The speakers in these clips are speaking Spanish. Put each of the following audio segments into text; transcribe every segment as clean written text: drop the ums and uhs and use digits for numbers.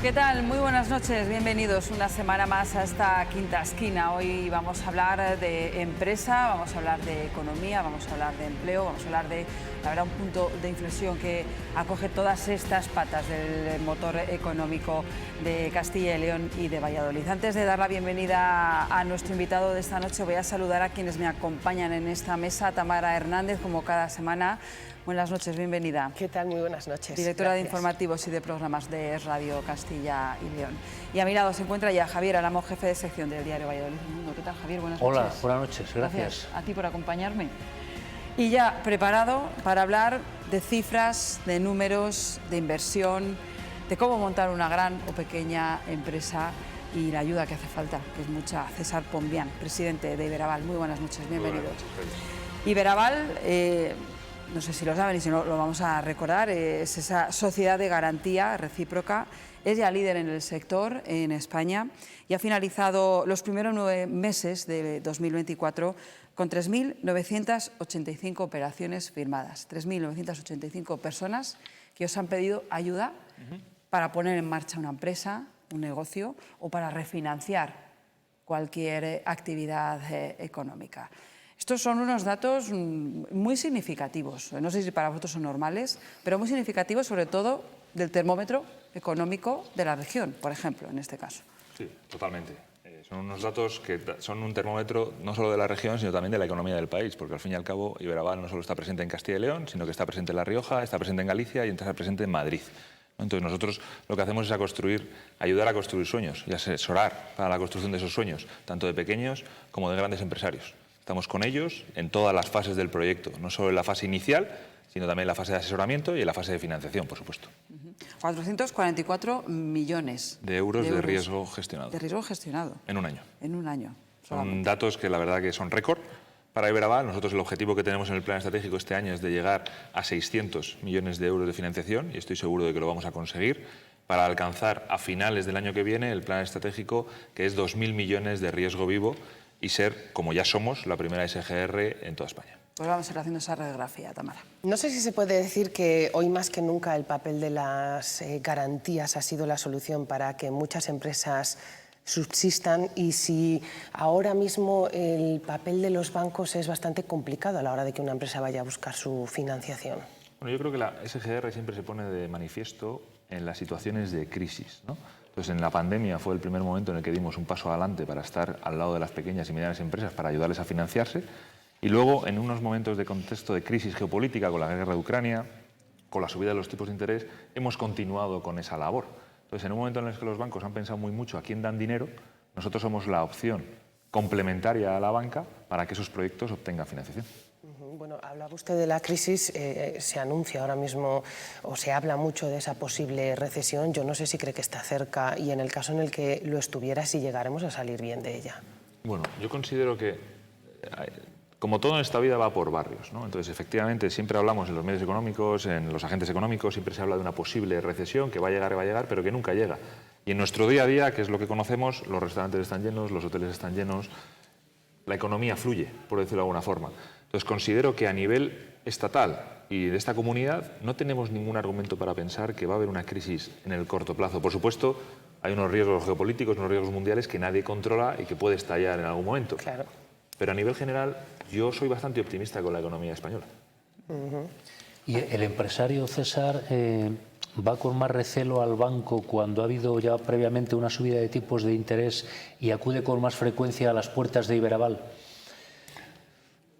¿Qué tal? Muy buenas noches, bienvenidos una semana más a esta quinta esquina. Hoy vamos a hablar de empresa, vamos a hablar de economía, vamos a hablar de empleo, vamos a hablar de, la verdad, un punto de inflexión que acoge todas estas patas del motor económico de Castilla y León y de Valladolid. Antes de dar la bienvenida a nuestro invitado de esta noche, voy a saludar a quienes me acompañan en esta mesa. Tamara Hernández, como cada semana. Buenas noches, bienvenida. ¿Qué tal? Muy buenas noches. Directora de informativos y de programas de Radio Castilla y León. Y a mi lado se encuentra ya Javier Álamo, jefe de sección del diario Valladolid Mundo. ¿Qué tal, Javier? Buenas noches. Hola, buenas noches, gracias. A ti por acompañarme. Y ya preparado para hablar de cifras, de números, de inversión, de cómo montar una gran o pequeña empresa y la ayuda que hace falta, que es mucha. César Pombián, presidente de Iberaval. Muy buenas noches, bienvenido. Buenas noches. Iberaval, no sé si lo saben y si no lo vamos a recordar, es esa sociedad de garantía recíproca, es ya líder en el sector en España y ha finalizado los primeros 9 meses de 2024 con 3.985 operaciones firmadas, 3.985 personas que os han pedido ayuda para poner en marcha una empresa, un negocio o para refinanciar cualquier actividad económica. Estos son unos datos muy significativos, no sé si para vosotros son normales, pero muy significativos sobre todo del termómetro económico de la región, por ejemplo, en este caso. Sí, totalmente. Son unos datos que son un termómetro no solo de la región, sino también de la economía del país, porque al fin y al cabo Iberaval no solo está presente en Castilla y León, sino que está presente en La Rioja, está presente en Galicia y está presente en Madrid. Entonces nosotros lo que hacemos es ayudar a construir sueños y asesorar para la construcción de esos sueños, tanto de pequeños como de grandes empresarios. Estamos con ellos en todas las fases del proyecto, no solo en la fase inicial, sino también en la fase de asesoramiento y en la fase de financiación, por supuesto. 444 millones de euros de riesgo gestionado. De riesgo gestionado. En un año. En un año. Son datos que la verdad que son récord para Iberaval. Nosotros el objetivo que tenemos en el plan estratégico este año es de llegar a 600 millones de euros de financiación y estoy seguro de que lo vamos a conseguir para alcanzar a finales del año que viene el plan estratégico que es 2.000 millones de riesgo vivo y ser, como ya somos, la primera SGR en toda España. Pues vamos a ir haciendo esa radiografía, Tamara. No sé si se puede decir que hoy más que nunca el papel de las garantías ha sido la solución para que muchas empresas subsistan y si ahora mismo el papel de los bancos es bastante complicado a la hora de que una empresa vaya a buscar su financiación. Bueno, yo creo que la SGR siempre se pone de manifiesto en las situaciones de crisis, ¿no? Entonces, en la pandemia fue el primer momento en el que dimos un paso adelante para estar al lado de las pequeñas y medianas empresas para ayudarles a financiarse. Y luego, en unos momentos de contexto de crisis geopolítica, con la guerra de Ucrania, con la subida de los tipos de interés, hemos continuado con esa labor. Entonces, en un momento en el que los bancos han pensado muy mucho a quién dan dinero, nosotros somos la opción complementaria a la banca para que esos proyectos obtengan financiación. Bueno, hablaba usted de la crisis, se anuncia ahora mismo o se habla mucho de esa posible recesión. Yo no sé si cree que está cerca y en el caso en el que lo estuviera, si llegaremos a salir bien de ella. Bueno, yo considero que, como todo en esta vida, va por barrios, ¿no? Entonces, efectivamente, siempre hablamos en los medios económicos, en los agentes económicos, siempre se habla de una posible recesión que va a llegar, pero que nunca llega. Y en nuestro día a día, que es lo que conocemos, los restaurantes están llenos, los hoteles están llenos, la economía fluye, por decirlo de alguna forma. Entonces, considero que a nivel estatal y de esta comunidad no tenemos ningún argumento para pensar que va a haber una crisis en el corto plazo. Por supuesto, hay unos riesgos geopolíticos, unos riesgos mundiales que nadie controla y que puede estallar en algún momento. Claro. Pero a nivel general, yo soy bastante optimista con la economía española. ¿Y el empresario, César, va con más recelo al banco cuando ha habido ya previamente una subida de tipos de interés y acude con más frecuencia a las puertas de Iberaval?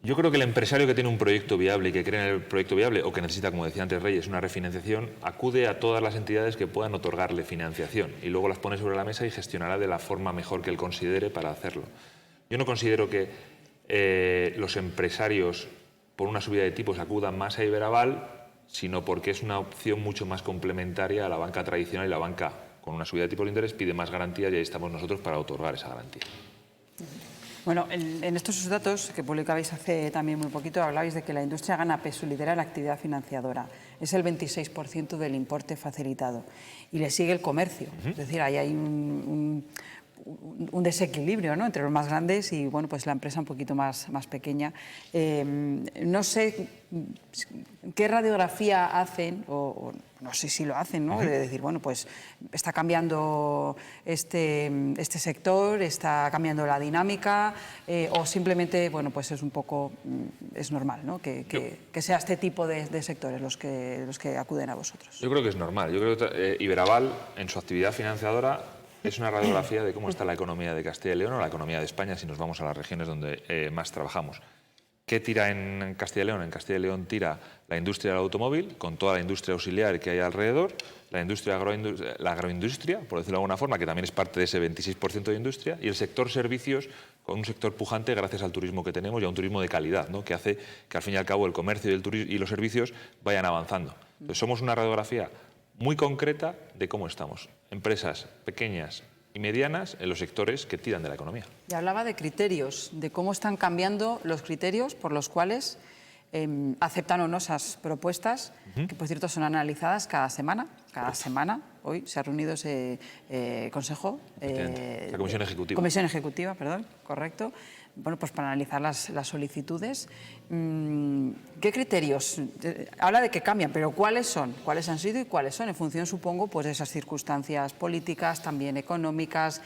Yo creo que el empresario que tiene un proyecto viable y que cree en el proyecto viable o que necesita, como decía antes Reyes, una refinanciación, acude a todas las entidades que puedan otorgarle financiación y luego las pone sobre la mesa y gestionará de la forma mejor que él considere para hacerlo. Yo no considero que los empresarios, por una subida de tipos, acudan más a Iberaval, sino porque es una opción mucho más complementaria a la banca tradicional y la banca, con una subida de tipos de interés, pide más garantías y ahí estamos nosotros para otorgar esa garantía. Bueno, en estos datos que publicabais hace también muy poquito, hablabais de que la industria gana peso, lidera la actividad financiadora. Es el 26% del importe facilitado. Y le sigue el comercio. Es decir, ahí hay un desequilibrio, ¿no?, entre los más grandes y bueno, pues la empresa un poquito más pequeña. No sé qué radiografía hacen, o no sé si lo hacen, ¿no?, de decir, bueno, pues está cambiando este sector, está cambiando la dinámica, o simplemente, bueno, pues es un poco, es normal, ¿no?, que sea este tipo de sectores los que acuden a vosotros. Yo creo que es normal. Yo creo que Iberaval, en su actividad financiadora, es una radiografía de cómo está la economía de Castilla y León o la economía de España si nos vamos a las regiones donde más trabajamos. ¿Qué tira en Castilla y León? En Castilla y León tira la industria del automóvil, con toda la industria auxiliar que hay alrededor, la agroindustria, por decirlo de alguna forma, que también es parte de ese 26% de industria, y el sector servicios, con un sector pujante gracias al turismo que tenemos y a un turismo de calidad, ¿no?, que hace que al fin y al cabo el comercio y los servicios vayan avanzando. Entonces, somos una radiografía muy concreta de cómo estamos. Empresas pequeñas y medianas en los sectores que tiran de la economía. Y hablaba de criterios, de cómo están cambiando los criterios por los cuales aceptan o no esas propuestas, que por cierto son analizadas cada semana. Cada semana, hoy se ha reunido ese consejo. La Comisión Ejecutiva. Comisión Ejecutiva, perdón, correcto. Bueno, pues para analizar las solicitudes. ¿Qué criterios? Habla de que cambian, pero ¿cuáles son? ¿Cuáles han sido y cuáles son? En función, supongo, pues de esas circunstancias políticas, también económicas,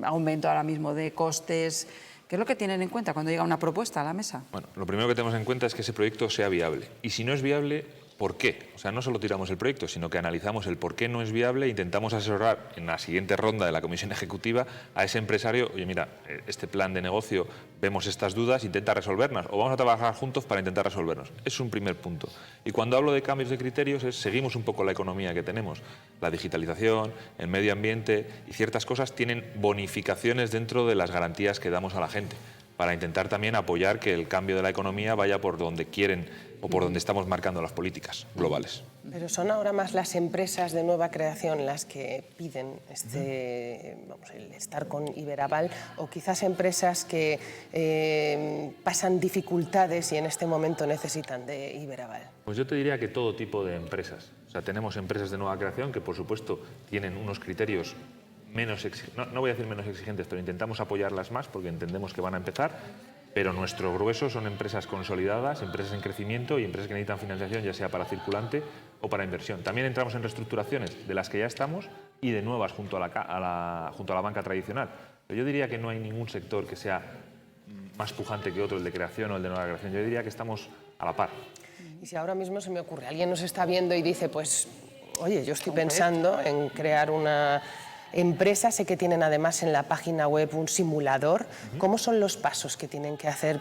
aumento ahora mismo de costes. ¿Qué es lo que tienen en cuenta cuando llega una propuesta a la mesa? Bueno, lo primero que tenemos en cuenta es que ese proyecto sea viable. Y si no es viable, ¿por qué? O sea, no solo tiramos el proyecto, sino que analizamos el por qué no es viable e intentamos asesorar en la siguiente ronda de la Comisión Ejecutiva a ese empresario. Oye, mira, este plan de negocio, vemos estas dudas, intenta resolverlas, o vamos a trabajar juntos para intentar resolvernos. Es un primer punto. Y cuando hablo de cambios de criterios, seguimos un poco la economía que tenemos. La digitalización, el medio ambiente y ciertas cosas tienen bonificaciones dentro de las garantías que damos a la gente, para intentar también apoyar que el cambio de la economía vaya por donde quieren o por donde estamos marcando las políticas globales. Pero son ahora más las empresas de nueva creación las que piden el estar con Iberaval, o quizás empresas que pasan dificultades y en este momento necesitan de Iberaval. Pues yo te diría que todo tipo de empresas. O sea, tenemos empresas de nueva creación que, por supuesto, tienen unos criterios no voy a decir menos exigentes, pero intentamos apoyarlas más porque entendemos que van a empezar, pero nuestro grueso son empresas consolidadas, empresas en crecimiento y empresas que necesitan financiación, ya sea para circulante o para inversión. También entramos en reestructuraciones de las que ya estamos y de nuevas junto a la banca tradicional. Pero yo diría que no hay ningún sector que sea más pujante que otro, el de creación o el de nueva creación. Yo diría que estamos a la par. Y si ahora mismo se me ocurre, alguien nos está viendo y dice, pues, oye, yo estoy pensando en crear una empresa, sé que tienen además en la página web un simulador. ¿Cómo son los pasos que tienen que hacer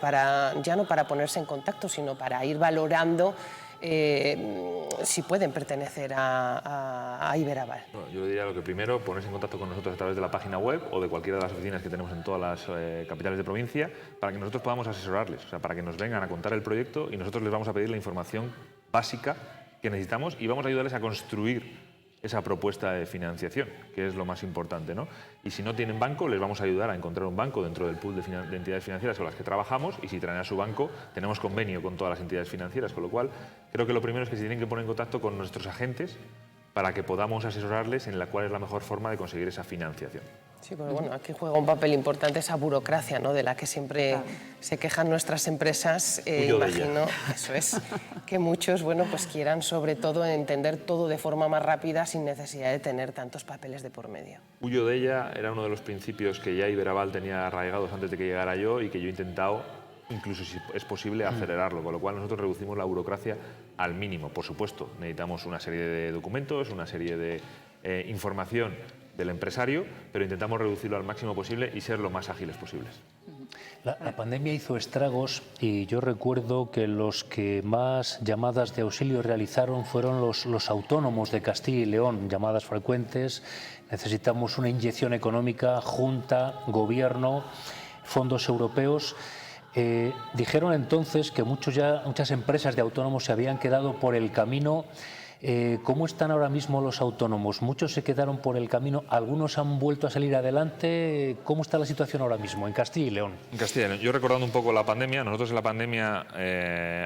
ya no para ponerse en contacto, sino para ir valorando si pueden pertenecer a Iberaval? Bueno, yo diría lo que primero, ponerse en contacto con nosotros a través de la página web o de cualquiera de las oficinas que tenemos en todas las capitales de provincia, para que nosotros podamos asesorarles, o sea, para que nos vengan a contar el proyecto y nosotros les vamos a pedir la información básica que necesitamos y vamos a ayudarles a construir esa propuesta de financiación, que es lo más importante, ¿no? Y si no tienen banco, les vamos a ayudar a encontrar un banco dentro del pool de entidades financieras con las que trabajamos, y si traen a su banco, tenemos convenio con todas las entidades financieras, con lo cual creo que lo primero es que se tienen que poner en contacto con nuestros agentes para que podamos asesorarles en cuál es la mejor forma de conseguir esa financiación. Sí, pero bueno, aquí juega un papel importante esa burocracia, ¿no?, de la que siempre se quejan nuestras empresas. Imagino, eso es, que muchos, bueno, pues quieran sobre todo entender todo de forma más rápida sin necesidad de tener tantos papeles de por medio. Huyo de ella era uno de los principios que ya Iberaval tenía arraigados antes de que llegara yo y que yo he intentado, incluso si es posible, acelerarlo, con lo cual nosotros reducimos la burocracia al mínimo. Por supuesto, necesitamos una serie de documentos, una serie de información del empresario, pero intentamos reducirlo al máximo posible y ser lo más ágiles posibles. La pandemia hizo estragos y yo recuerdo que los que más llamadas de auxilio realizaron fueron los autónomos de Castilla y León, llamadas frecuentes. Necesitamos una inyección económica, Junta, Gobierno, fondos europeos. Dijeron entonces que muchas empresas de autónomos se habían quedado por el camino ¿Cómo están ahora mismo los autónomos? Muchos se quedaron por el camino, algunos han vuelto a salir adelante. ¿Cómo está la situación ahora mismo en Castilla y León? En Castilla y León, yo recordando un poco la pandemia, nosotros en la pandemia,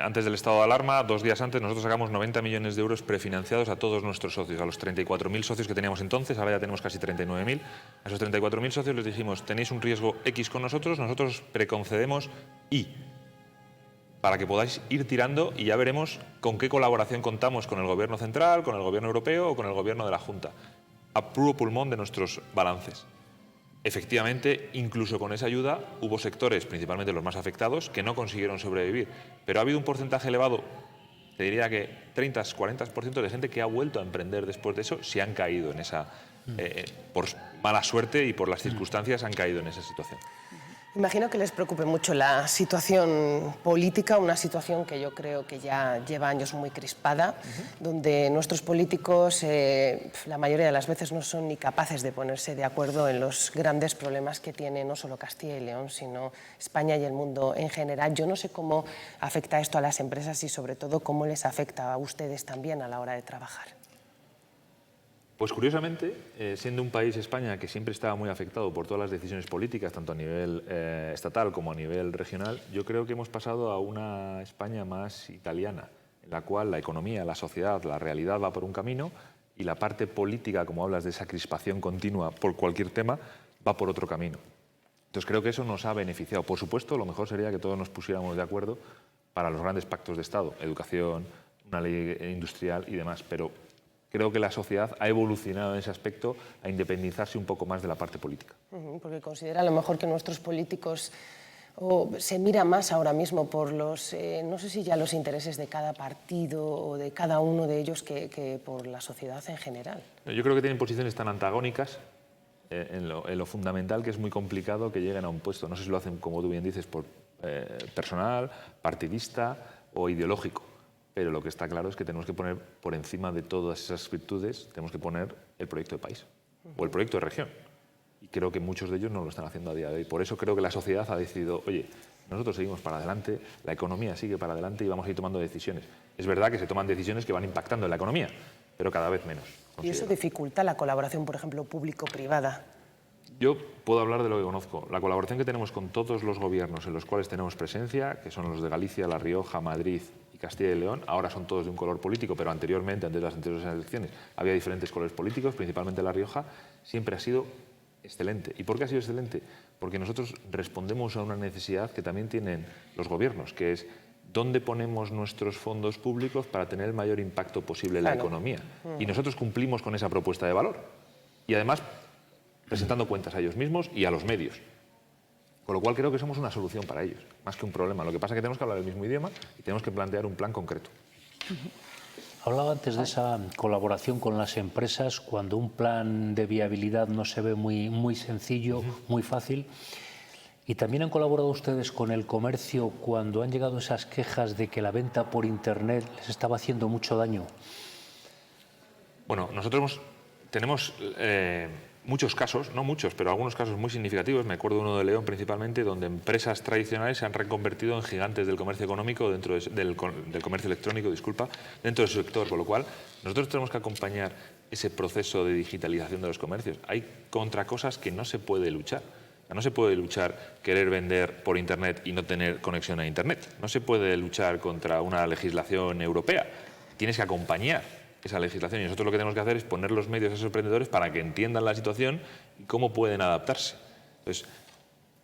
antes del estado de alarma, 2 días antes, nosotros sacamos 90 millones de euros prefinanciados a todos nuestros socios, a los 34.000 socios que teníamos entonces, ahora ya tenemos casi 39.000. A esos 34.000 socios les dijimos, tenéis un riesgo X con nosotros preconcedemos Y, para que podáis ir tirando y ya veremos con qué colaboración contamos con el Gobierno central, con el Gobierno europeo o con el Gobierno de la Junta, a puro pulmón de nuestros balances. Efectivamente, incluso con esa ayuda, hubo sectores, principalmente los más afectados, que no consiguieron sobrevivir. Pero ha habido un porcentaje elevado, te diría que 30-40% de gente que ha vuelto a emprender después de eso, si han caído en esa, por mala suerte y por las circunstancias, han caído en esa situación. Imagino que les preocupe mucho la situación política, una situación que yo creo que ya lleva años muy crispada, donde nuestros políticos la mayoría de las veces no son ni capaces de ponerse de acuerdo en los grandes problemas que tiene no solo Castilla y León, sino España y el mundo en general. Yo no sé cómo afecta esto a las empresas y sobre todo cómo les afecta a ustedes también a la hora de trabajar. Pues curiosamente, siendo un país, España, que siempre estaba muy afectado por todas las decisiones políticas, tanto a nivel estatal como a nivel regional, yo creo que hemos pasado a una España más italiana, en la cual la economía, la sociedad, la realidad va por un camino y la parte política, como hablas de esa crispación continua por cualquier tema, va por otro camino. Entonces creo que eso nos ha beneficiado. Por supuesto, lo mejor sería que todos nos pusiéramos de acuerdo para los grandes pactos de Estado, educación, una ley industrial y demás, pero creo que la sociedad ha evolucionado en ese aspecto a independizarse un poco más de la parte política. Porque considera a lo mejor que nuestros políticos se mira más ahora mismo por los, no sé si ya los intereses de cada partido o de cada uno de ellos que por la sociedad en general. Yo creo que tienen posiciones tan antagónicas en lo fundamental que es muy complicado que lleguen a un puesto. No sé si lo hacen, como tú bien dices, por personal, partidista o ideológico. Pero lo que está claro es que tenemos que poner por encima de todas esas virtudes, tenemos que poner el proyecto de país o el proyecto de región. Y creo que muchos de ellos no lo están haciendo a día de hoy. Por eso creo que la sociedad ha decidido, oye, nosotros seguimos para adelante, la economía sigue para adelante y vamos a ir tomando decisiones. Es verdad que se toman decisiones que van impactando en la economía, pero cada vez menos. ¿Y eso dificulta la colaboración, por ejemplo, público-privada? Yo puedo hablar de lo que conozco. La colaboración que tenemos con todos los gobiernos en los cuales tenemos presencia, que son los de Galicia, La Rioja, Madrid y Castilla y León, ahora son todos de un color político, pero anteriormente, antes de las anteriores elecciones, había diferentes colores políticos, principalmente La Rioja, siempre ha sido excelente. ¿Y por qué ha sido excelente? Porque nosotros respondemos a una necesidad que también tienen los gobiernos, que es dónde ponemos nuestros fondos públicos para tener el mayor impacto posible en la economía. Y nosotros cumplimos con esa propuesta de valor. Y además presentando cuentas a ellos mismos y a los medios. Con lo cual creo que somos una solución para ellos, más que un problema. Lo que pasa es que tenemos que hablar el mismo idioma y tenemos que plantear un plan concreto. Hablaba antes de esa colaboración con las empresas, cuando un plan de viabilidad no se ve muy sencillo, muy fácil. ¿Y también han colaborado ustedes con el comercio cuando han llegado esas quejas de que la venta por Internet les estaba haciendo mucho daño? Bueno, nosotros tenemos muchos casos, no muchos, pero algunos casos muy significativos. Me acuerdo uno de León principalmente, donde empresas tradicionales se han reconvertido en gigantes del comercio económico, del comercio electrónico, dentro de su sector, con lo cual nosotros tenemos que acompañar ese proceso de digitalización de los comercios. Hay contra cosas que no se puede luchar. No se puede luchar querer vender por Internet y no tener conexión a Internet. No se puede luchar contra una legislación europea. Tienes que acompañar esa legislación y nosotros lo que tenemos que hacer es poner los medios a esos emprendedores para que entiendan la situación y cómo pueden adaptarse. Entonces,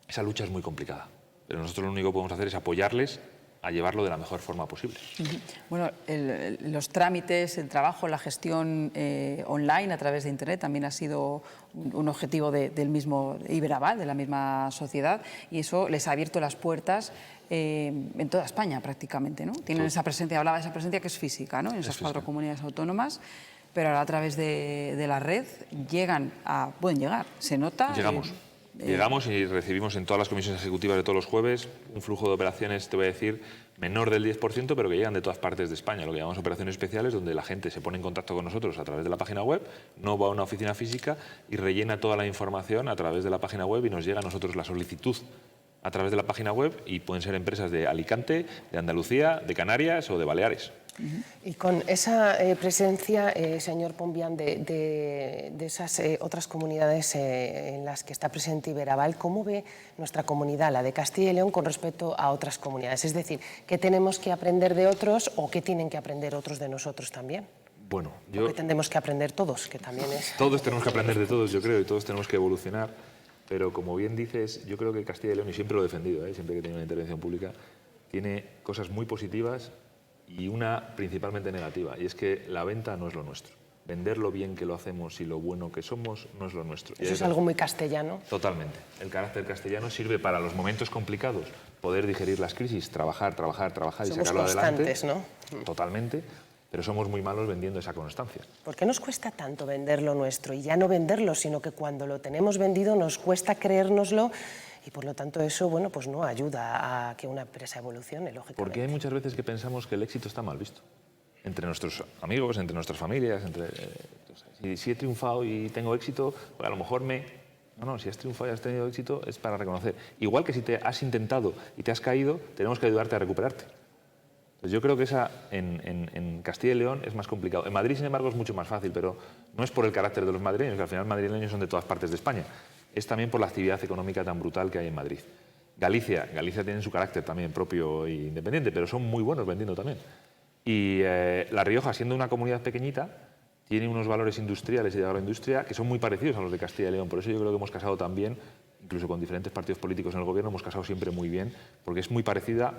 esa lucha es muy complicada, pero nosotros lo único que podemos hacer es apoyarles a llevarlo de la mejor forma posible. Bueno, los trámites, el trabajo, la gestión online a través de Internet también ha sido un objetivo del mismo Iberaval, de la misma sociedad, y eso les ha abierto las puertas en toda España prácticamente, ¿no? Tienen esa presencia, hablaba de esa presencia que es física, ¿no? En esas 4 comunidades autónomas, pero ahora a través de la red pueden llegar, se nota. Llegamos y recibimos en todas las comisiones ejecutivas de todos los jueves un flujo de operaciones, te voy a decir, menor del 10%, pero que llegan de todas partes de España, lo que llamamos operaciones especiales, donde la gente se pone en contacto con nosotros a través de la página web, no va a una oficina física y rellena toda la información a través de la página web y nos llega a nosotros la solicitud a través de la página web y pueden ser empresas de Alicante, de Andalucía, de Canarias o de Baleares. Y con esa presencia, señor Pombián, de esas otras comunidades en las que está presente Iberaval, ¿cómo ve nuestra comunidad, la de Castilla y León, con respecto a otras comunidades? Es decir, ¿qué tenemos que aprender de otros o qué tienen que aprender otros de nosotros también? Bueno, ¿Qué tendremos que aprender todos? Que también es... Todos tenemos que aprender de todos, yo creo, y todos tenemos que evolucionar. Pero como bien dices, yo creo que Castilla y León, y siempre lo he defendido, siempre que he tenido una intervención pública, tiene cosas muy positivas y una principalmente negativa, y es que la venta no es lo nuestro. Vender lo bien que lo hacemos y lo bueno que somos no es lo nuestro. Eso es algo muy castellano. Totalmente. El carácter castellano sirve para los momentos complicados, poder digerir las crisis, trabajar y sacarlo adelante. Somos constantes, ¿no? Totalmente, pero somos muy malos vendiendo esa constancia. ¿Por qué nos cuesta tanto vender lo nuestro? Y ya no venderlo, sino que cuando lo tenemos vendido nos cuesta creérnoslo. Y por lo tanto eso, bueno, pues no ayuda a que una empresa evolucione, lógicamente. Porque hay muchas veces que pensamos que el éxito está mal visto. Entre nuestros amigos, entre nuestras familias, si he triunfado y tengo éxito, pues a lo mejor No, si has triunfado y has tenido éxito es para reconocer. Igual que si te has intentado y te has caído, tenemos que ayudarte a recuperarte. Pues yo creo que esa en Castilla y León es más complicado. En Madrid, sin embargo, es mucho más fácil, pero no es por el carácter de los madrileños, que al final madrileños son de todas partes de España. Es también por la actividad económica tan brutal que hay en Madrid. Galicia tiene su carácter también propio e independiente, pero son muy buenos vendiendo también. Y La Rioja, siendo una comunidad pequeñita, tiene unos valores industriales y de agroindustria que son muy parecidos a los de Castilla y León. Por eso yo creo que hemos casado también, incluso con diferentes partidos políticos en el gobierno, hemos casado siempre muy bien, porque es muy parecida,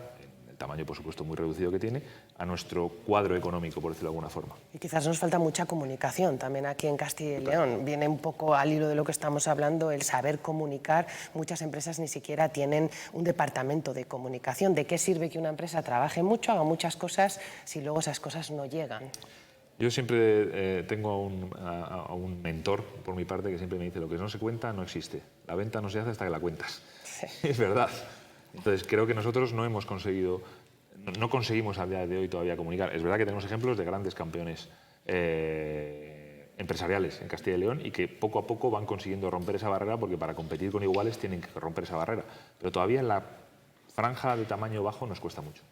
el tamaño por supuesto muy reducido que tiene, a nuestro cuadro económico, por decirlo de alguna forma. Y quizás nos falta mucha comunicación también aquí en Castilla y León. Viene un poco al hilo de lo que estamos hablando, el saber comunicar. Muchas empresas ni siquiera tienen un departamento de comunicación. ¿De qué sirve que una empresa trabaje mucho, haga muchas cosas, si luego esas cosas no llegan? Yo siempre tengo a un mentor, por mi parte, que siempre me dice: lo que no se cuenta no existe. La venta no se hace hasta que la cuentas. Sí. Es verdad. Entonces, creo que nosotros no conseguimos a día de hoy todavía comunicar. Es verdad que tenemos ejemplos de grandes campeones empresariales en Castilla y León y que poco a poco van consiguiendo romper esa barrera, porque para competir con iguales tienen que romper esa barrera. Pero todavía en la franja de tamaño bajo nos cuesta mucho.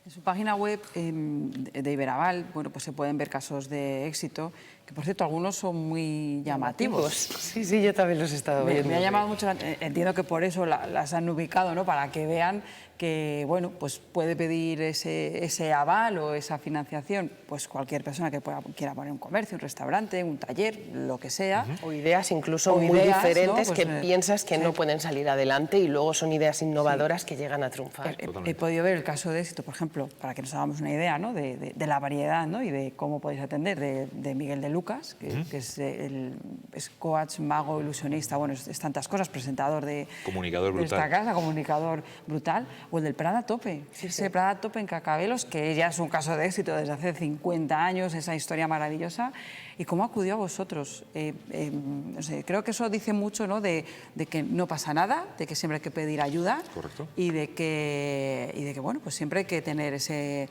En su página web de Iberaval, bueno, pues se pueden ver casos de éxito, que por cierto algunos son muy llamativos. Sí, sí, yo también los he estado viendo. Me ha llamado mucho, entiendo que por eso las han ubicado, ¿no? Para que vean que, bueno, pues puede pedir ese aval o esa financiación, pues cualquier persona que quiera poner un comercio, un restaurante, un taller, lo que sea. O ideas incluso muy ideas, diferentes, ¿no? Pues, que piensas que no pueden salir adelante y luego son ideas innovadoras que llegan a triunfar. He podido ver el caso de éxito, por ejemplo, para que nos hagamos una idea, ¿no? de la variedad, ¿no? Y de cómo podéis atender, de Miguel de Lucas, que es coach, mago, ilusionista, bueno, es tantas cosas, presentador de esta casa, comunicador brutal. O el del Prada Tope, ese Prada Tope en Cacabelos, que ya es un caso de éxito desde hace 50 años, esa historia maravillosa, y cómo acudió a vosotros. No sé, creo que eso dice mucho, ¿no? de que no pasa nada, de que siempre hay que pedir ayuda. Correcto. Y de que bueno, pues siempre hay que tener ese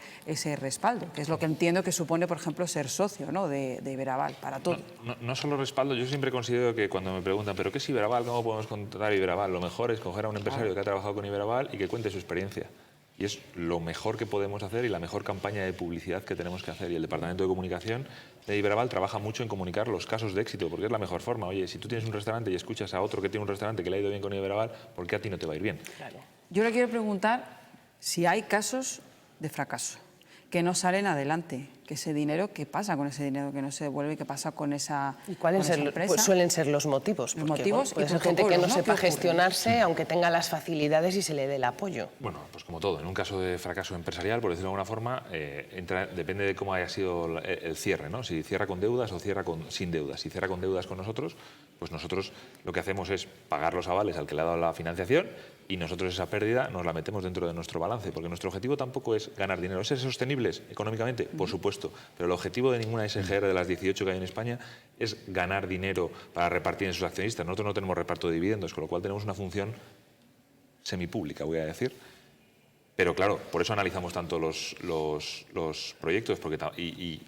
respaldo, que es lo que entiendo que supone, por ejemplo, ser socio, ¿no? de Iberaval, para todo. No solo respaldo, yo siempre considero que cuando me preguntan ¿pero qué es Iberaval? ¿Cómo podemos contratar Iberaval? Lo mejor es coger a un empresario que ha trabajado con Iberaval y que cuente su experiencia. Y es lo mejor que podemos hacer y la mejor campaña de publicidad que tenemos que hacer. Y el Departamento de Comunicación de Iberaval trabaja mucho en comunicar los casos de éxito, porque es la mejor forma. Oye, si tú tienes un restaurante y escuchas a otro que tiene un restaurante que le ha ido bien con Iberaval, ¿por qué a ti no te va a ir bien? Claro. Yo le quiero preguntar si hay casos de fracaso, que no salen adelante, que ese dinero, ¿qué pasa con ese dinero que no se devuelve? ¿Qué pasa con esa empresa? ¿Y cuáles suelen ser los motivos? Los motivos puede ser gente que no sepa gestionarse, aunque tenga las facilidades y se le dé el apoyo. Bueno, pues como todo, en un caso de fracaso empresarial, por decirlo de alguna forma, depende de cómo haya sido el cierre, ¿no? Si cierra con deudas o cierra sin deudas. Si cierra con deudas con nosotros, pues nosotros lo que hacemos es pagar los avales al que le ha dado la financiación y nosotros esa pérdida nos la metemos dentro de nuestro balance, porque nuestro objetivo tampoco es ganar dinero. ¿Es ser sostenibles económicamente? Por supuesto, pero el objetivo de ninguna SGR de las 18 que hay en España es ganar dinero para repartir en sus accionistas. Nosotros no tenemos reparto de dividendos, con lo cual tenemos una función semipública, voy a decir. Pero claro, por eso analizamos tanto los proyectos y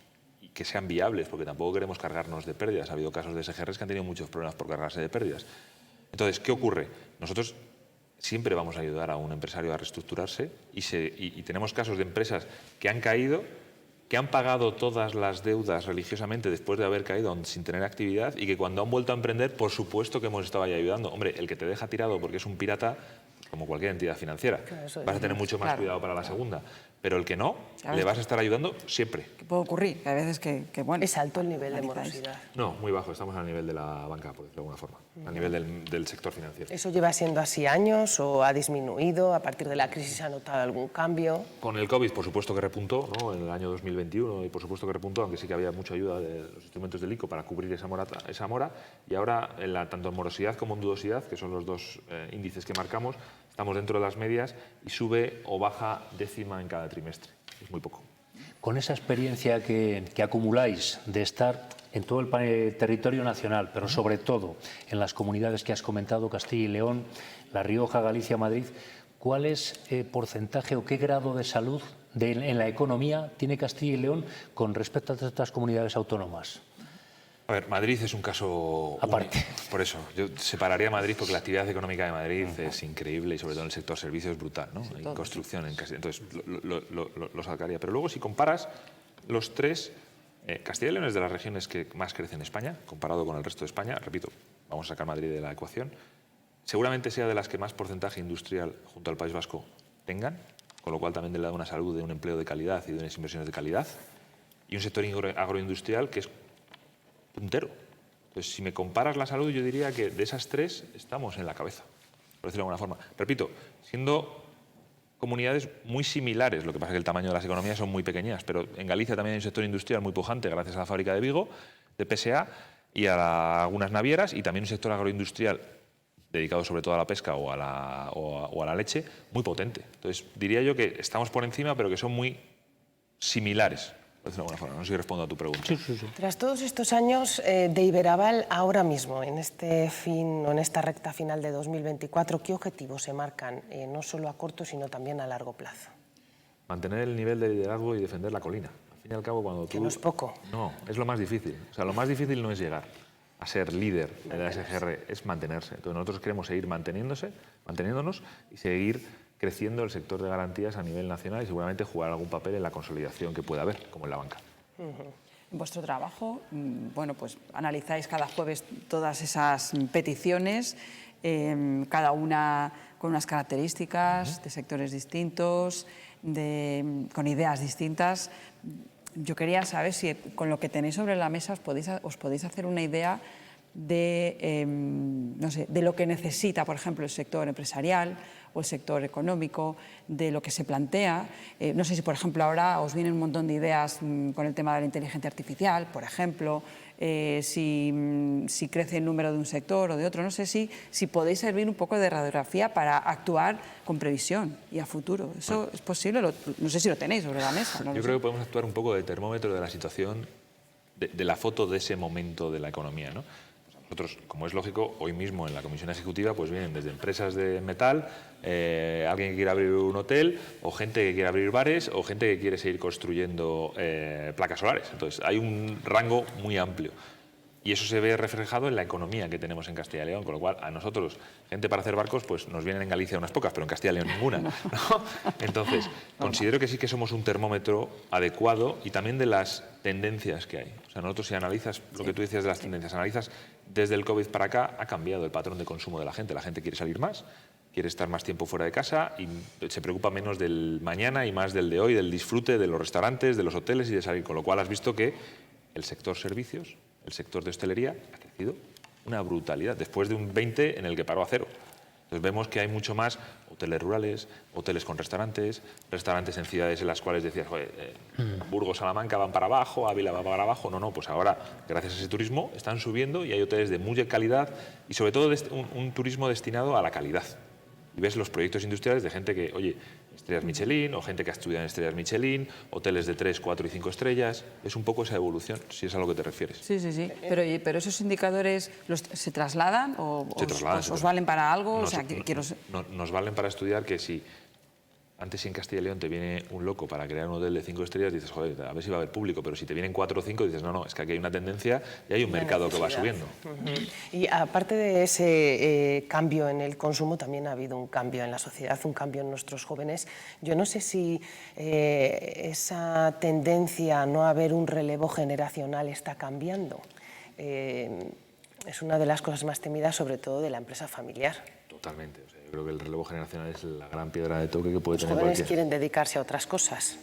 que sean viables, porque tampoco queremos cargarnos de pérdidas. Ha habido casos de SGRs que han tenido muchos problemas por cargarse de pérdidas. Entonces, ¿qué ocurre? Nosotros siempre vamos a ayudar a un empresario a reestructurarse y tenemos casos de empresas que han caído, que han pagado todas las deudas religiosamente después de haber caído sin tener actividad y que cuando han vuelto a emprender, por supuesto que hemos estado ahí ayudando. Hombre, el que te deja tirado porque es un pirata, como cualquier entidad financiera, vas a tener mucho más cuidado para la segunda. Pero el que no, le vas a estar ayudando siempre. ¿Qué puede ocurrir? Que a veces que bueno... Es alto el nivel de morosidad. No, muy bajo. Estamos al nivel de la banca, por decirlo de alguna forma. Al nivel del sector financiero. ¿Eso lleva siendo así años o ha disminuido? ¿A partir de la crisis ha notado algún cambio? Con el COVID, por supuesto que repuntó, ¿no? En el año 2021, y por supuesto que repuntó, aunque sí que había mucha ayuda de los instrumentos del ICO para cubrir esa mora. Y ahora, tanto en morosidad como en dudosidad, que son los dos índices que marcamos, estamos dentro de las medias y sube o baja décima en cada trimestre. Es muy poco. Con esa experiencia que acumuláis de estar en todo el territorio nacional, pero sobre todo en las comunidades que has comentado, Castilla y León, La Rioja, Galicia, Madrid, ¿cuál es el porcentaje o qué grado de salud en la economía tiene Castilla y León con respecto a estas comunidades autónomas? A ver, Madrid es un caso aparte. Por eso, yo separaría Madrid porque la actividad económica de Madrid es increíble y sobre todo en el sector servicios es brutal, ¿no? Sí, en construcción, entonces lo sacaría. Pero luego si comparas los tres, Castilla y León es de las regiones que más crece en España, comparado con el resto de España. Repito, vamos a sacar Madrid de la ecuación. Seguramente sea de las que más porcentaje industrial junto al País Vasco tengan, con lo cual también le da una salud de un empleo de calidad y de unas inversiones de calidad. Y un sector agroindustrial que es puntero. Entonces, si me comparas la salud, yo diría que de esas tres estamos en la cabeza, por decirlo de alguna forma. Repito, siendo comunidades muy similares, lo que pasa es que el tamaño de las economías son muy pequeñas, pero en Galicia también hay un sector industrial muy pujante gracias a la fábrica de Vigo, de PSA, y a algunas navieras, y también un sector agroindustrial dedicado sobre todo a la pesca o a la leche, muy potente. Entonces, diría yo que estamos por encima, pero que son muy similares. No sé si respondo a tu pregunta. Sí, sí, sí. Tras todos estos años de Iberaval, ahora mismo, en esta recta final de 2024, ¿qué objetivos se marcan, no solo a corto, sino también a largo plazo? Mantener el nivel de liderazgo y defender la colina. Al fin y al cabo, cuando tú... Que no es poco. No, es lo más difícil. O sea, lo más difícil no es llegar a ser líder de la SGR, es mantenerse. Entonces nosotros queremos seguir manteniéndonos y seguir creciendo el sector de garantías a nivel nacional y seguramente jugar algún papel en la consolidación que pueda haber, como en la banca. En vuestro trabajo, bueno, pues analizáis cada jueves todas esas peticiones, cada una con unas características de sectores distintos, con ideas distintas. Yo quería saber si con lo que tenéis sobre la mesa os podéis hacer una idea de, no sé, de lo que necesita, por ejemplo, el sector empresarial o el sector económico, de lo que se plantea. No sé si, por ejemplo, ahora os vienen un montón de ideas con el tema de la inteligencia artificial, por ejemplo, si crece el número de un sector o de otro. No sé si podéis servir un poco de radiografía para actuar con previsión y a futuro. ¿Eso es posible? No sé si lo tenéis sobre la mesa. Yo creo que podemos actuar un poco de termómetro de la situación, de la foto de ese momento de la economía, ¿no? Nosotros, como es lógico, hoy mismo en la Comisión Ejecutiva pues vienen desde empresas de metal, alguien que quiere abrir un hotel, o gente que quiere abrir bares, o gente que quiere seguir construyendo placas solares. Entonces, hay un rango muy amplio. Y eso se ve reflejado en la economía que tenemos en Castilla y León, con lo cual a nosotros, gente para hacer barcos, pues nos vienen en Galicia unas pocas, pero en Castilla y León ninguna, ¿no? Entonces, considero que sí que somos un termómetro adecuado y también de las tendencias que hay. O sea, nosotros si analizas lo que tú decías de las tendencias, analizas desde el COVID para acá, ha cambiado el patrón de consumo de la gente. La gente quiere salir más, quiere estar más tiempo fuera de casa y se preocupa menos del mañana y más del de hoy, del disfrute de los restaurantes, de los hoteles y de salir. Con lo cual has visto que el sector servicios, el sector de hostelería ha crecido una brutalidad, después de un 20 en el que paró a cero. Entonces vemos que hay mucho más hoteles rurales, hoteles con restaurantes en ciudades en las cuales decías, Burgos, Salamanca van para abajo, Ávila va para abajo. No, pues ahora, gracias a ese turismo, están subiendo y hay hoteles de muy calidad y sobre todo un turismo destinado a la calidad. Y ves los proyectos industriales de gente que, oye, estrellas Michelin o gente que ha estudiado en estrellas Michelin, hoteles de 3, 4 y 5 estrellas. Es un poco esa evolución, si es a lo que te refieres. Sí. Pero esos indicadores ¿se trasladan o os valen para algo? Nos valen para estudiar que si Antes, si en Castilla y León te viene un loco para crear un hotel de 5 estrellas, dices, joder, a ver si va a haber público, pero si te vienen 4 o 5, dices, no, es que aquí hay una tendencia y hay un mercado que va subiendo. Y aparte de ese cambio en el consumo, también ha habido un cambio en la sociedad, un cambio en nuestros jóvenes. Yo no sé si esa tendencia a no haber un relevo generacional está cambiando. Es una de las cosas más temidas, sobre todo de la empresa familiar. Totalmente. O sea, yo creo que el relevo generacional es la gran piedra de toque que puede Los tener jóvenes cualquiera. quieren dedicarse a otras cosas.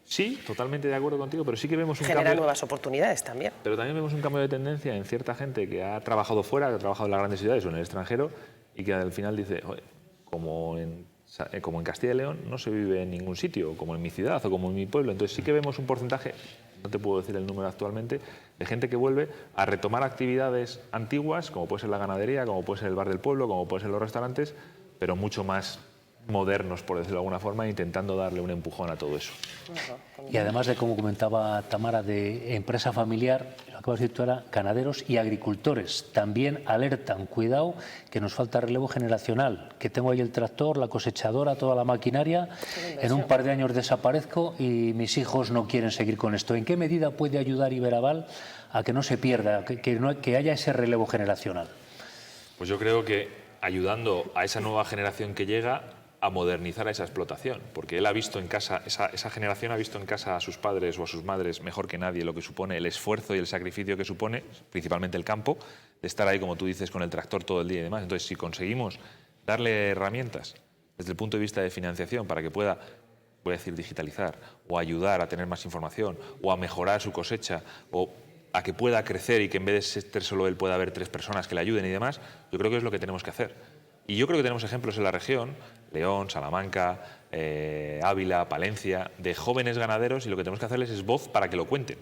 Sí, totalmente de acuerdo contigo, pero sí que vemos un Genera cambio. nuevas oportunidades también. Pero también vemos un cambio de tendencia en cierta gente que ha trabajado fuera, que ha trabajado en las grandes ciudades o en el extranjero y que al final dice, joder, como en Castilla y León no se vive en ningún sitio, como en mi ciudad o como en mi pueblo. Entonces sí que vemos un porcentaje, no te puedo decir el número actualmente, de gente que vuelve a retomar actividades antiguas, como puede ser la ganadería, como puede ser el bar del pueblo, como puede ser los restaurantes, pero mucho más modernos, por decirlo de alguna forma, intentando darle un empujón a todo eso. Y además de, como comentaba Tamara, de empresa familiar, lo que has dicho era ganaderos y agricultores. También alertan, cuidado, que nos falta relevo generacional, que tengo ahí el tractor, la cosechadora, toda la maquinaria, en un par de años desaparezco y mis hijos no quieren seguir con esto. ¿En qué medida puede ayudar Iberaval a que no se pierda, que haya ese relevo generacional? Pues yo creo que ayudando a esa nueva generación que llega a modernizar esa explotación, porque él ha visto en casa, esa generación ha visto en casa a sus padres o a sus madres mejor que nadie lo que supone el esfuerzo y el sacrificio que supone, principalmente el campo, de estar ahí, como tú dices, con el tractor todo el día y demás. Entonces, si conseguimos darle herramientas desde el punto de vista de financiación para que pueda, voy a decir, digitalizar o ayudar a tener más información o a mejorar su cosecha o a que pueda crecer y que en vez de ser solo él pueda haber 3 personas que le ayuden y demás, yo creo que es lo que tenemos que hacer. Y yo creo que tenemos ejemplos en la región, León, Salamanca, Ávila, Palencia, de jóvenes ganaderos y lo que tenemos que hacerles es voz para que lo cuenten.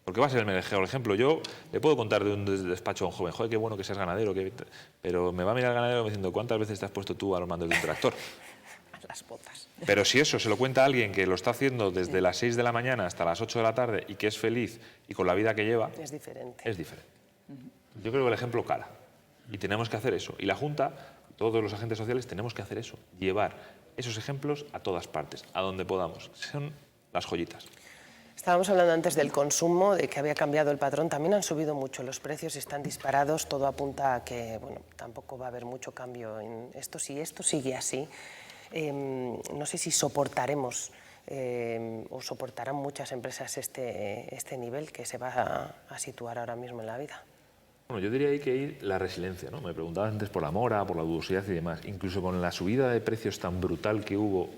Porque va a ser el mejor ejemplo. Yo le puedo contar de un despacho a un joven, joder, qué bueno que seas ganadero, pero me va a mirar el ganadero diciendo, ¿cuántas veces te has puesto tú a los mandos de un tractor? Las botas. Pero si eso se lo cuenta a alguien que lo está haciendo desde las 6 de la mañana hasta las 8 de la tarde y que es feliz y con la vida que lleva, Es diferente. es diferente. Yo creo que el ejemplo cala. Y tenemos que hacer eso. Y la Junta, todos los agentes sociales, tenemos que hacer eso. Llevar esos ejemplos a todas partes, a donde podamos. Son las joyitas. Estábamos hablando antes del consumo, de que había cambiado el patrón. También han subido mucho los precios, están disparados. Todo apunta a que bueno, tampoco va a haber mucho cambio en esto. Si esto sigue así, no sé si soportaremos o soportarán muchas empresas este nivel que se va a situar ahora mismo en la vida. Bueno, yo diría ahí que hay la resiliencia, ¿no? Me preguntabas antes por la mora, por la dudosidad y demás. Incluso con la subida de precios tan brutal que hubo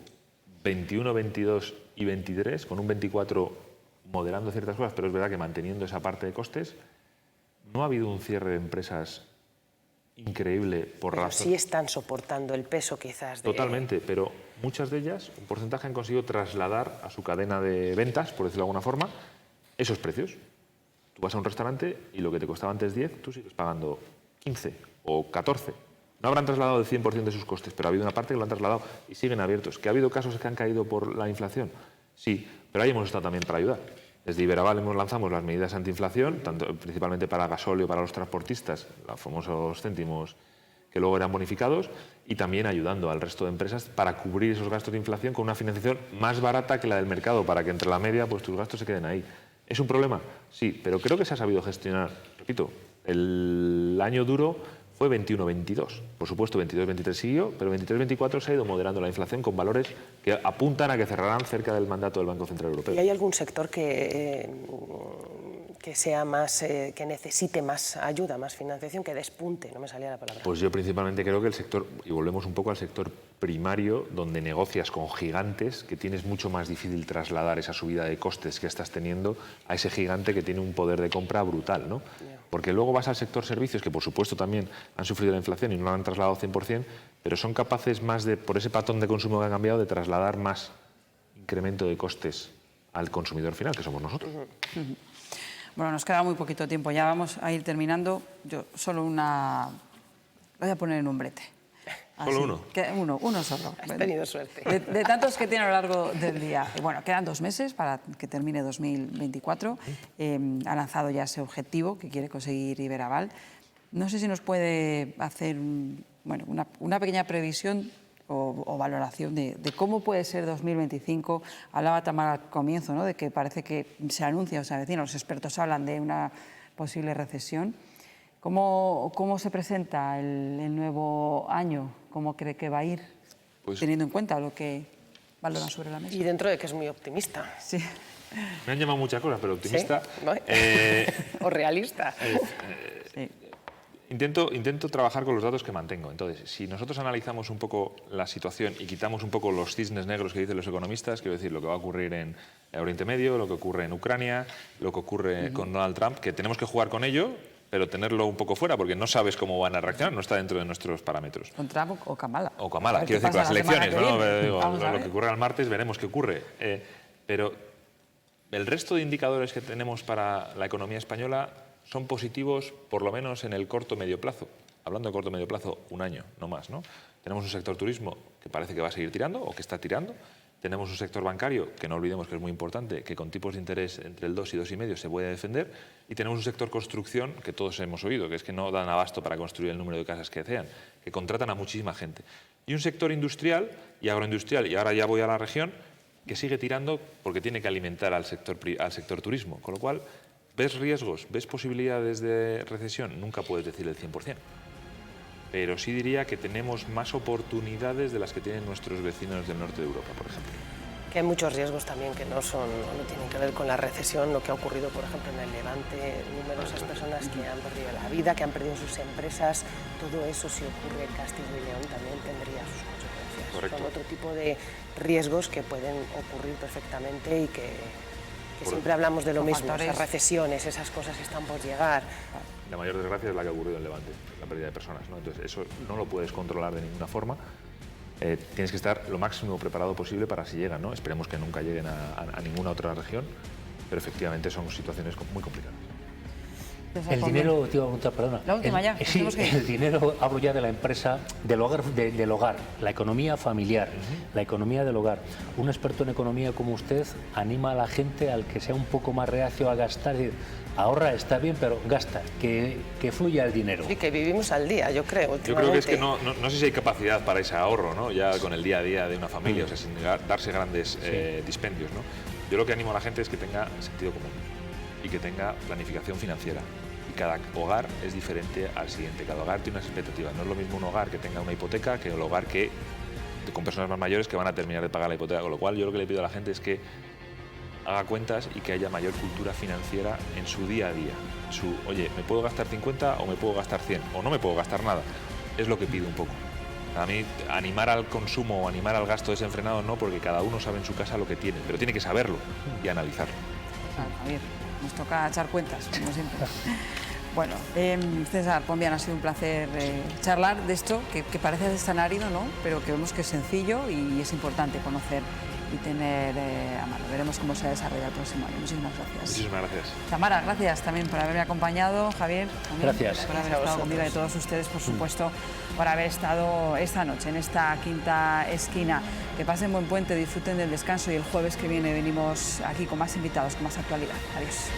21, 22 y 23, con un 24 moderando ciertas cosas, pero es verdad que manteniendo esa parte de costes, no ha habido un cierre de empresas increíble por Pero razón. sí están soportando el peso quizás de... Totalmente, pero muchas de ellas, un porcentaje han conseguido trasladar a su cadena de ventas, por decirlo de alguna forma, esos precios. Tú vas a un restaurante y lo que te costaba antes 10, tú sigues pagando 15 o 14. No habrán trasladado el 100% de sus costes, pero ha habido una parte que lo han trasladado y siguen abiertos. ¿Que ha habido casos que han caído por la inflación? Sí, pero ahí hemos estado también para ayudar. Desde Iberaval lanzamos las medidas antiinflación, principalmente para gasóleo, para los transportistas, los famosos céntimos que luego eran bonificados, y también ayudando al resto de empresas para cubrir esos gastos de inflación con una financiación más barata que la del mercado, para que entre la media pues tus gastos se queden ahí. ¿Es un problema? Sí, pero creo que se ha sabido gestionar. Repito, el año duro fue 21-22. Por supuesto, 22-23 siguió, pero 23-24 se ha ido moderando la inflación con valores que apuntan a que cerrarán cerca del mandato del Banco Central Europeo. ¿Y hay algún sector que sea más, que necesite más ayuda, más financiación, que despunte? No me salía la palabra. Pues yo principalmente creo que el sector, y volvemos un poco al sector primario, donde negocias con gigantes, que tienes mucho más difícil trasladar esa subida de costes que estás teniendo a ese gigante que tiene un poder de compra brutal, ¿no? Porque luego vas al sector servicios, que por supuesto también han sufrido la inflación y no lo han trasladado 100%, pero son capaces más de, por ese patrón de consumo que ha cambiado, de trasladar más incremento de costes al consumidor final, que somos nosotros. Bueno, nos queda muy poquito tiempo, ya vamos a ir terminando. Yo solo una... Voy a poner en un brete. ¿Solo uno? Uno solo. Has tenido suerte. De tantos que tiene a lo largo del día. Bueno, quedan 2 meses para que termine 2024. Ha lanzado ya ese objetivo que quiere conseguir Iberaval. No sé si nos puede hacer una pequeña previsión o valoración de cómo puede ser 2025. Hablaba Tamara al comienzo, ¿no?, de que parece que se anuncia o se avecina, los expertos hablan de una posible recesión. ¿Cómo se presenta el nuevo año? ¿Cómo cree que va a ir, teniendo en cuenta lo que valoran sobre la mesa? Y dentro de que es muy optimista. Sí. Me han llamado muchas cosas, pero optimista. ¿Sí? O realista. Sí. Intento trabajar con los datos que mantengo. Entonces, si nosotros analizamos un poco la situación y quitamos un poco los cisnes negros que dicen los economistas, quiero decir, lo que va a ocurrir en Oriente Medio, lo que ocurre en Ucrania, lo que ocurre con Donald Trump, que tenemos que jugar con ello, pero tenerlo un poco fuera, porque no sabes cómo van a reaccionar, no está dentro de nuestros parámetros. ¿Con Trump o Kamala? O Kamala, quiero decir, con las elecciones, ¿no? Lo que ocurre el martes, veremos qué ocurre. Pero el resto de indicadores que tenemos para la economía española son positivos, por lo menos en el corto-medio plazo. Hablando de corto-medio plazo, un año, no más, ¿no? Tenemos un sector turismo que parece que va a seguir tirando o que está tirando. Tenemos un sector bancario, que no olvidemos que es muy importante, que con tipos de interés entre el 2 y 2,5 se puede defender. Y tenemos un sector construcción, que todos hemos oído, que es que no dan abasto para construir el número de casas que desean, que contratan a muchísima gente. Y un sector industrial y agroindustrial, y ahora ya voy a la región, que sigue tirando porque tiene que alimentar al sector turismo. Con lo cual, ¿ves riesgos? ¿Ves posibilidades de recesión? Nunca puedes decir el 100%. Pero sí diría que tenemos más oportunidades de las que tienen nuestros vecinos del norte de Europa, por ejemplo. Que hay muchos riesgos también que no tienen que ver con la recesión, lo que ha ocurrido, por ejemplo, en el Levante, numerosas personas que han perdido la vida, que han perdido sus empresas, todo eso, si ocurre en Castilla y León, también tendría sus consecuencias. Correcto. Son otro tipo de riesgos que pueden ocurrir perfectamente y que siempre hablamos de lo mismo, esas recesiones, esas cosas están por llegar. La mayor desgracia es la que ha ocurrido en Levante, la pérdida de personas, ¿no? Entonces, eso no lo puedes controlar de ninguna forma. Tienes que estar lo máximo preparado posible para si llegan, ¿no? Esperemos que nunca lleguen a ninguna otra región, pero efectivamente son situaciones muy complicadas. El dinero, te iba a preguntar, perdona. La última ya. Sí, el dinero, hablo ya de la empresa, del hogar, la economía familiar, la economía del hogar. Un experto en economía como usted anima a la gente al que sea un poco más reacio a gastar. Es decir, ahorra, está bien, pero gasta, que fluya el dinero. Sí, que vivimos al día, yo creo. Yo creo que es que no sé si hay capacidad para ese ahorro, ¿no? Ya con el día a día de una familia, o sea, sin darse grandes dispendios, ¿no? Yo lo que animo a la gente es que tenga sentido común y que tenga planificación financiera. Y cada hogar es diferente al siguiente, cada hogar tiene unas expectativas. No es lo mismo un hogar que tenga una hipoteca que el hogar con personas más mayores que van a terminar de pagar la hipoteca. Con lo cual yo lo que le pido a la gente es que haga cuentas y que haya mayor cultura financiera en su día a día. Oye, ¿me puedo gastar 50 o me puedo gastar 100? O no me puedo gastar nada. Es lo que pido un poco. A mí, animar al consumo o animar al gasto desenfrenado no, porque cada uno sabe en su casa lo que tiene, pero tiene que saberlo y analizarlo. Claro, Javier, nos toca echar cuentas, como siempre. Bueno, César Pombián, ha sido un placer charlar de esto, que parece tan árido, ¿no? Pero que vemos que es sencillo y es importante conocer y tener a mano. Veremos cómo se desarrolla el próximo año. Muchísimas gracias. Muchísimas gracias. Tamara, gracias también por haberme acompañado. Javier, también gracias. Por haber estado conmigo, y a todos ustedes, por supuesto, por haber estado esta noche en esta quinta esquina. Que pasen buen puente, disfruten del descanso y el jueves que viene venimos aquí con más invitados, con más actualidad. Adiós.